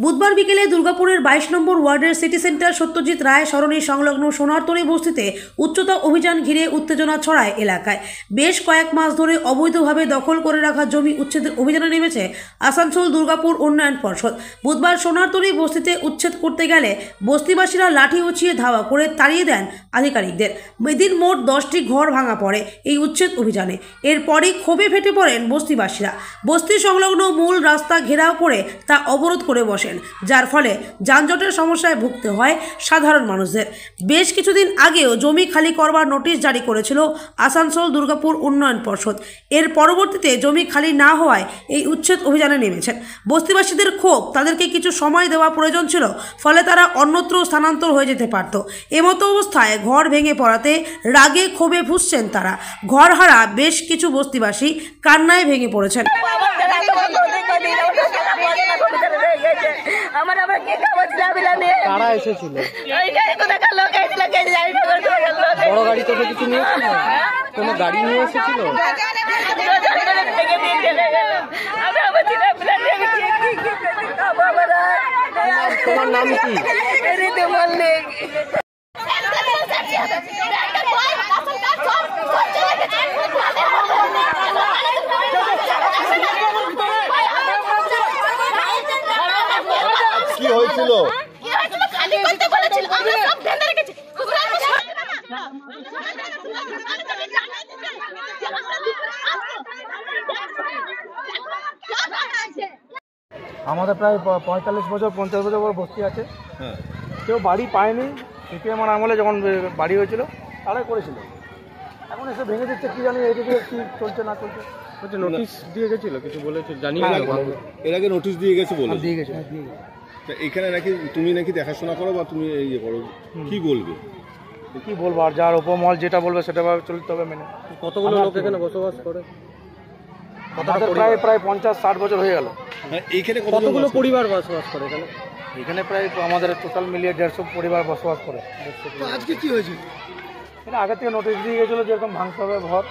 বুধবার বিকেলে দুর্গাপুরের 22 নম্বর ওয়ার্ডের সিটি সেন্টার সত্যজিৎ রায় সরণি সংলগ্ন সোনারতরী বস্তিতে উচ্চতা অভিযান ঘিরে উত্তেজনা ছড়ায় এলাকায়। বেশ কয়েক মাস ধরে অবৈধভাবে দখল করে রাখা জমি উচ্ছেদের অভিযানে নেমেছে আসানসোল দুর্গাপুর উন্নয়ন পর্ষদ। বুধবার সোনারতরী বস্তিতে উচ্ছেদ করতে গেলে বস্তিবাসীরা লাঠি উঁচিয়ে ধাওয়া করে তাড়িয়ে দেন আধিকারিকদের। এদিন মোট 10টি ঘর ভাঙা পড়ে এই উচ্ছেদ অভিযানে। এরপরই ক্ষোভে ফেটে পড়েন বস্তিবাসীরা। বস্তি সংলগ্ন মূল রাস্তা ঘেরাও করে তা অবরোধ করে বসেন, যার ফলে যানজটের সমস্যায় ভুগতে হয় সাধারণ মানুষদের। বেশ কিছুদিন আগেও জমি খালি করবার নোটিশ জারি করেছিল আসানসোল দুর্গাপুর উন্নয়ন পর্ষদ। এর পরবর্তীতে জমি খালি না হওয়ায় এই উচ্ছেদ অভিযানে নেমেছেন বস্তিবাসীদের। ক্ষোভ, তাদেরকে কিছু সময় দেওয়া প্রয়োজন ছিল, ফলে তারা অন্যত্র স্থানান্তর হয়ে যেতে পারত। এমতো অবস্থায় ঘর ভেঙে পড়াতে রাগে ক্ষোভে ফুঁসছেন তারা। ঘরহারা বেশ কিছু বস্তিবাসী কান্নায় ভেঙে পড়েছেন। কারা এসেছিল? বড় গাড়ি তোকে কিছু নিয়ে এসেছিল? কোনো গাড়ি নিয়ে এসেছিল? তোমার নাম কি? কি হয়েছিল? খালি করতে বলেছিল, আমরা সব ধ্যানে রেখেছি। আমাদের প্রায় 45 বছর 50 বছর বড় বস্তি আছে। কেউ বাড়ি পায়নি। সিপিএম আমলে যখন বাড়ি হয়েছিল তারাই করেছিল। এখন এসে ভেঙে দিচ্ছে, কি জানি এদিকে কি চলছে না চলছে। নোটিশ দিয়ে গেছিল, কিছু বলেছে জানি না। এর আগে নোটিশ দিয়ে গেছে বলে? দিয়ে গেছে। এখানে নাকি তুমি নাকি দেখাশোনা করো বা তুমি ইয়ে করো, কি বলবে? কি বলবো, আর যার উপমহল যেটা বলবে সেটা চলতে হবে মেনে। কতগুলো লোক এখানে বসবাস করে? প্রায় 50-60 বছর হয়ে গেল। এইখানে কতগুলো পরিবার বসবাস করে এখানে? এখানে প্রায় আমাদের টোটাল মিলিয়ে 150 পরিবার বসবাস করে। আজকে কি হয়েছে? এটা আগে থেকে নোটিশ দিয়ে গেছিলো যেরকম ভাঙতে হবে ঘর।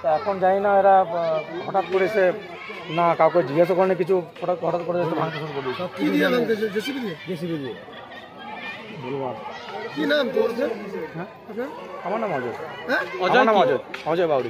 তা এখন জানি না, এরা হঠাৎ করে এসে না কাউকে জিজ্ঞাসা করেনি কিছু, হঠাৎ করে এসে ভাঙতে শুরু করে দিয়েছে। জেসিবি দিয়ে। বলবো আর কি নাম তোর? হ্যাঁ, আমার নাম অজয়। অজয় বাউরি।